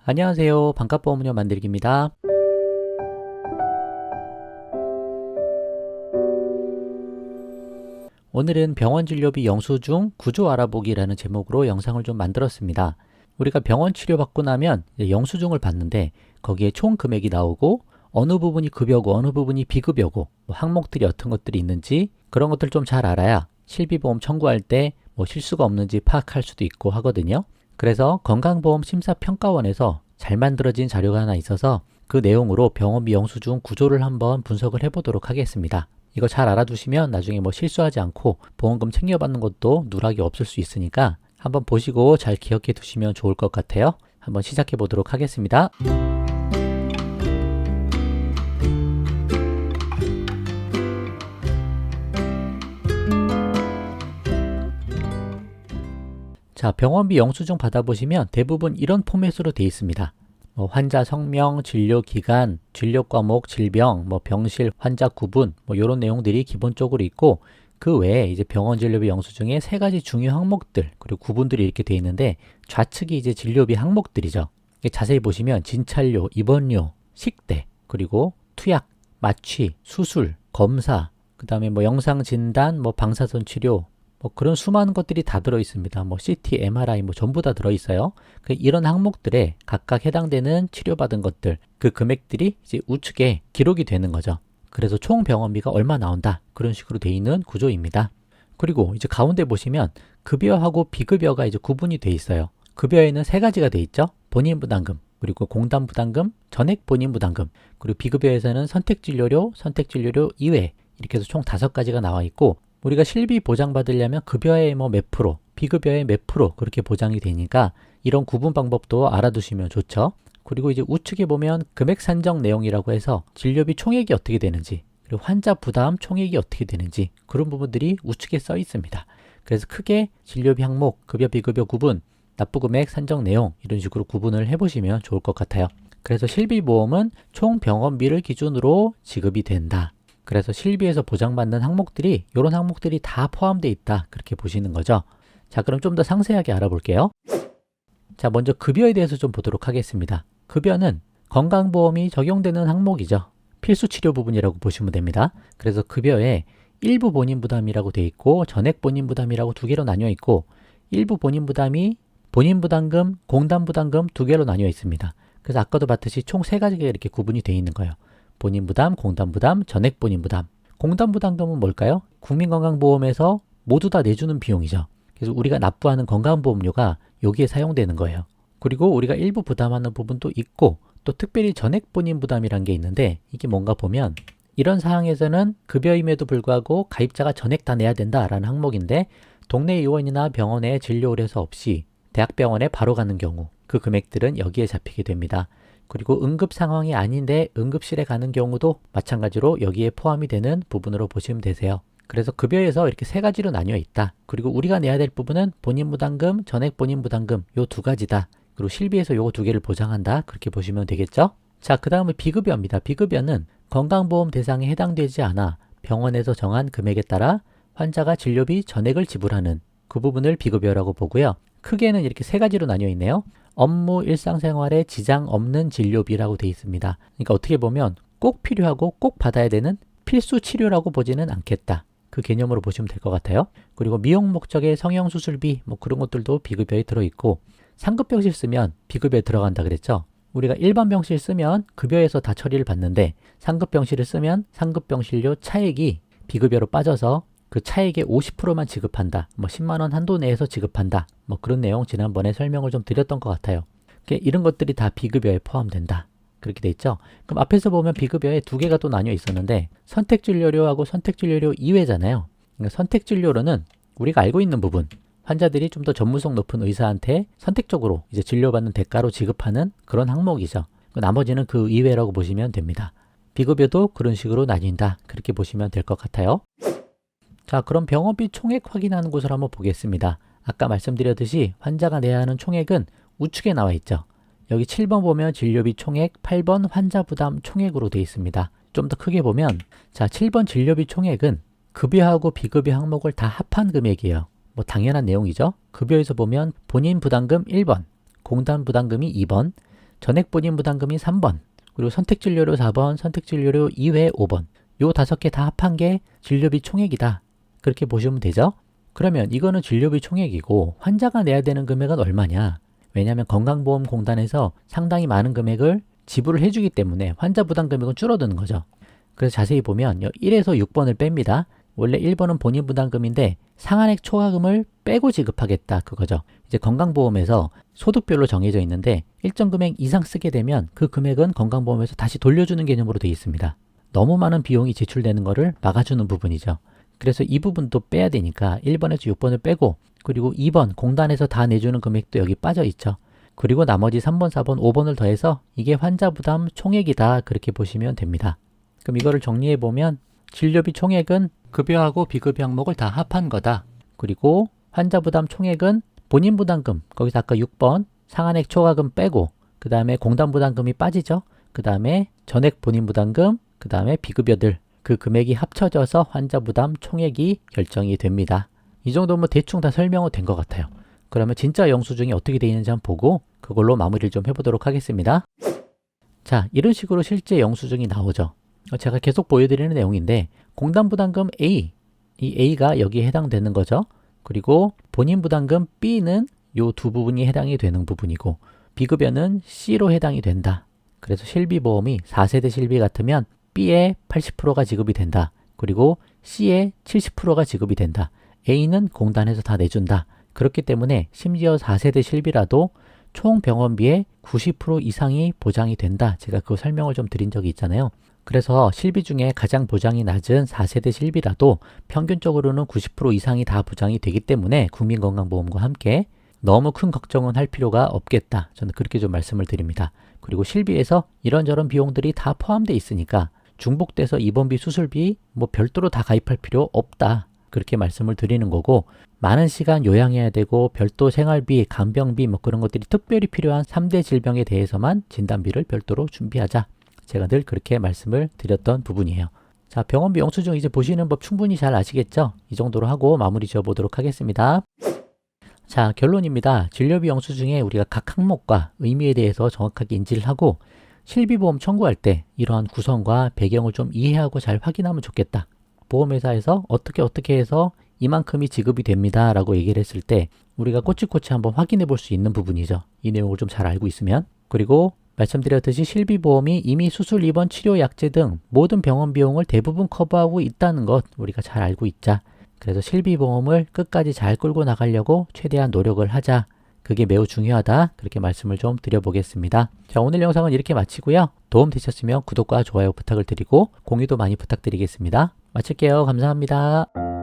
안녕하세요. 반값보험료 만들기입니다. 오늘은 병원진료비 영수증 구조 알아보기라는 제목으로 영상을 좀 만들었습니다. 우리가 병원 치료받고 나면 이제 영수증을 받는데 거기에 총 금액이 나오고 어느 부분이 급여고 어느 부분이 비급여고 항목들이 어떤 것들이 있는지 그런 것들 좀 잘 알아야 실비보험 청구할 때 실수가 없는지 파악할 수도 있고 하거든요. 그래서 건강보험심사평가원에서 잘 만들어진 자료가 하나 있어서 그 내용으로 병원비 영수증 구조를 한번 분석을 해보도록 하겠습니다. 이거 잘 알아두시면 나중에 실수하지 않고 보험금 챙겨받는 것도 누락이 없을 수 있으니까 한번 보시고 잘 기억해 두시면 좋을 것 같아요. 한번 시작해 보도록 하겠습니다. 자, 병원비 영수증 받아보시면 대부분 이런 포맷으로 되어 있습니다. 환자 성명, 진료 기간, 진료 과목, 질병, 병실, 환자 구분, 이런 내용들이 기본적으로 있고 그 외에 이제 병원 진료비 영수증에 세 가지 중요 항목들 그리고 구분들이 이렇게 되어 있는데 좌측이 이제 진료비 항목들이죠. 자세히 보시면 진찰료, 입원료, 식대, 그리고 투약, 마취, 수술, 검사, 그 다음에 영상 진단, 방사선 치료, 그런 수많은 것들이 다 들어있습니다. CT, MRI 전부 다 들어있어요. 이런 항목들에 각각 해당되는 치료받은 것들, 그 금액들이 이제 우측에 기록이 되는 거죠. 그래서 총 병원비가 얼마 나온다. 그런 식으로 되어 있는 구조입니다. 그리고 이제 가운데 보시면 급여하고 비급여가 이제 구분이 되어 있어요. 급여에는 세 가지가 되어 있죠. 본인 부담금, 그리고 공단 부담금, 전액 본인 부담금, 그리고 비급여에서는 선택진료료, 선택진료료 이외 이렇게 해서 총 5가지가 나와 있고 우리가 실비 보장받으려면 급여의 몇 프로, 비급여의 몇 프로 그렇게 보장이 되니까 이런 구분 방법도 알아두시면 좋죠. 그리고 이제 우측에 보면 금액 산정 내용이라고 해서 진료비 총액이 어떻게 되는지 그리고 환자 부담 총액이 어떻게 되는지 그런 부분들이 우측에 써 있습니다. 그래서 크게 진료비 항목, 급여, 비급여 구분, 납부금액 산정 내용 이런 식으로 구분을 해보시면 좋을 것 같아요. 그래서 실비보험은 총 병원비를 기준으로 지급이 된다. 그래서 실비에서 보장받는 항목들이 이런 항목들이 다 포함되어 있다. 그렇게 보시는 거죠. 자, 그럼 좀 더 상세하게 알아볼게요. 자, 먼저 급여에 대해서 좀 보도록 하겠습니다. 급여는 건강보험이 적용되는 항목이죠. 필수 치료 부분이라고 보시면 됩니다. 그래서 급여에 일부 본인 부담이라고 되어 있고 전액 본인 부담이라고 두 개로 나뉘어 있고 일부 본인 부담이 본인 부담금, 공단 부담금 두 개로 나뉘어 있습니다. 그래서 아까도 봤듯이 총 3가지가 이렇게 구분이 되어 있는 거예요. 본인 부담, 공단 부담, 전액 본인 부담. 공단 부담금은 뭘까요? 국민건강보험에서 모두 다 내주는 비용이죠. 그래서 우리가 납부하는 건강보험료가 여기에 사용되는 거예요. 그리고 우리가 일부 부담하는 부분도 있고 또 특별히 전액 본인 부담이란 게 있는데 이게 뭔가 보면 이런 사항에서는 급여임에도 불구하고 가입자가 전액 다 내야 된다라는 항목인데 동네 의원이나 병원에 진료 의뢰서 없이 대학병원에 바로 가는 경우 그 금액들은 여기에 잡히게 됩니다. 그리고 응급 상황이 아닌데 응급실에 가는 경우도 마찬가지로 여기에 포함이 되는 부분으로 보시면 되세요. 그래서 급여에서 이렇게 3가지로 나뉘어 있다. 그리고 우리가 내야 될 부분은 본인 부담금, 전액 본인 부담금 요 2가지다. 그리고 실비에서 요거 2개를 보장한다. 그렇게 보시면 되겠죠? 자, 그 다음에 비급여입니다. 비급여는 건강보험 대상에 해당되지 않아 병원에서 정한 금액에 따라 환자가 진료비 전액을 지불하는 그 부분을 비급여라고 보고요. 크게는 이렇게 3가지로 나뉘어 있네요. 업무 일상생활에 지장 없는 진료비라고 되어 있습니다. 그러니까 어떻게 보면 꼭 필요하고 꼭 받아야 되는 필수 치료라고 보지는 않겠다. 그 개념으로 보시면 될 것 같아요. 그리고 미용 목적의 성형수술비 그런 것들도 비급여에 들어있고 상급병실 쓰면 비급여에 들어간다 그랬죠. 우리가 일반 병실 쓰면 급여에서 다 처리를 받는데 상급병실을 쓰면 상급병실료 차액이 비급여로 빠져서 그 차액의 50%만 지급한다. 10만 원 한도 내에서 지급한다. 그런 내용 지난번에 설명을 좀 드렸던 것 같아요. 이런 것들이 다 비급여에 포함된다. 그렇게 돼 있죠. 그럼 앞에서 보면 비급여에 2개가 또 나뉘어 있었는데 선택진료료하고 선택진료료 이외잖아요. 그러니까 선택진료로는 우리가 알고 있는 부분, 환자들이 좀 더 전문성 높은 의사한테 선택적으로 이제 진료받는 대가로 지급하는 그런 항목이죠. 나머지는 그 이외라고 보시면 됩니다. 비급여도 그런 식으로 나뉜다. 그렇게 보시면 될 것 같아요. 자, 그럼 병원비 총액 확인하는 곳을 한번 보겠습니다. 아까 말씀드렸듯이 환자가 내야 하는 총액은 우측에 나와 있죠. 여기 7번 보면 진료비 총액, 8번 환자 부담 총액으로 되어 있습니다. 좀 더 크게 보면 자, 7번 진료비 총액은 급여하고 비급여 항목을 다 합한 금액이에요. 당연한 내용이죠. 급여에서 보면 본인 부담금 1번, 공단 부담금이 2번, 전액 본인 부담금이 3번, 그리고 선택진료료 4번, 선택진료료 이외 5번. 요 5개 다 합한 게 진료비 총액이다. 그렇게 보시면 되죠? 그러면 이거는 진료비 총액이고 환자가 내야 되는 금액은 얼마냐? 왜냐하면 건강보험공단에서 상당히 많은 금액을 지불을 해주기 때문에 환자 부담 금액은 줄어드는 거죠. 그래서 자세히 보면 1에서 6번을 뺍니다. 원래 1번은 본인 부담금인데 상한액 초과금을 빼고 지급하겠다 그거죠. 이제 건강보험에서 소득별로 정해져 있는데 일정 금액 이상 쓰게 되면 그 금액은 건강보험에서 다시 돌려주는 개념으로 되어 있습니다. 너무 많은 비용이 지출되는 것을 막아주는 부분이죠. 그래서 이 부분도 빼야 되니까 1번에서 6번을 빼고 그리고 2번 공단에서 다 내주는 금액도 여기 빠져 있죠. 그리고 나머지 3번, 4번, 5번을 더해서 이게 환자 부담 총액이다 그렇게 보시면 됩니다. 그럼 이거를 정리해 보면 진료비 총액은 급여하고 비급여 항목을 다 합한 거다. 그리고 환자 부담 총액은 본인 부담금, 거기서 아까 6번 상한액 초과금 빼고 그 다음에 공단 부담금이 빠지죠. 그 다음에 전액 본인 부담금, 그 다음에 비급여들 그 금액이 합쳐져서 환자 부담 총액이 결정이 됩니다. 이 정도면 대충 다 설명은 된 것 같아요. 그러면 진짜 영수증이 어떻게 되어 있는지 한번 보고 그걸로 마무리를 좀 해보도록 하겠습니다. 자, 이런 식으로 실제 영수증이 나오죠. 제가 계속 보여드리는 내용인데 공단 부담금 A, 이 A가 여기에 해당되는 거죠. 그리고 본인 부담금 B는 이 두 부분이 해당이 되는 부분이고 비급여는 C로 해당이 된다. 그래서 실비보험이 4세대 실비 같으면 B의 80%가 지급이 된다. 그리고 C의 70%가 지급이 된다. A는 공단에서 다 내준다. 그렇기 때문에 심지어 4세대 실비라도 총 병원비의 90% 이상이 보장이 된다. 제가 그 설명을 좀 드린 적이 있잖아요. 그래서 실비 중에 가장 보장이 낮은 4세대 실비라도 평균적으로는 90% 이상이 다 보장이 되기 때문에 국민건강보험과 함께 너무 큰 걱정은 할 필요가 없겠다. 저는 그렇게 좀 말씀을 드립니다. 그리고 실비에서 이런저런 비용들이 다 포함되어 있으니까 중복돼서 입원비, 수술비 뭐 별도로 다 가입할 필요 없다. 그렇게 말씀을 드리는 거고 많은 시간 요양해야 되고 별도 생활비, 간병비 뭐 그런 것들이 특별히 필요한 3대 질병에 대해서만 진단비를 별도로 준비하자. 제가 늘 그렇게 말씀을 드렸던 부분이에요. 자, 병원비 영수증 이제 보시는 법 충분히 잘 아시겠죠? 이 정도로 하고 마무리 지어 보도록 하겠습니다. 자, 결론입니다. 진료비 영수증에 우리가 각 항목과 의미에 대해서 정확하게 인지를 하고 실비보험 청구할 때 이러한 구성과 배경을 좀 이해하고 잘 확인하면 좋겠다. 보험회사에서 어떻게 해서 이만큼이 지급이 됩니다 라고 얘기를 했을 때 우리가 꼬치꼬치 한번 확인해 볼 수 있는 부분이죠. 이 내용을 좀 잘 알고 있으면. 그리고 말씀드렸듯이 실비보험이 이미 수술, 입원, 치료, 약제 등 모든 병원 비용을 대부분 커버하고 있다는 것 우리가 잘 알고 있자. 그래서 실비보험을 끝까지 잘 끌고 나가려고 최대한 노력을 하자. 그게 매우 중요하다. 그렇게 말씀을 좀 드려보겠습니다. 자, 오늘 영상은 이렇게 마치고요. 도움 되셨으면 구독과 좋아요 부탁을 드리고 공유도 많이 부탁드리겠습니다. 마칠게요. 감사합니다.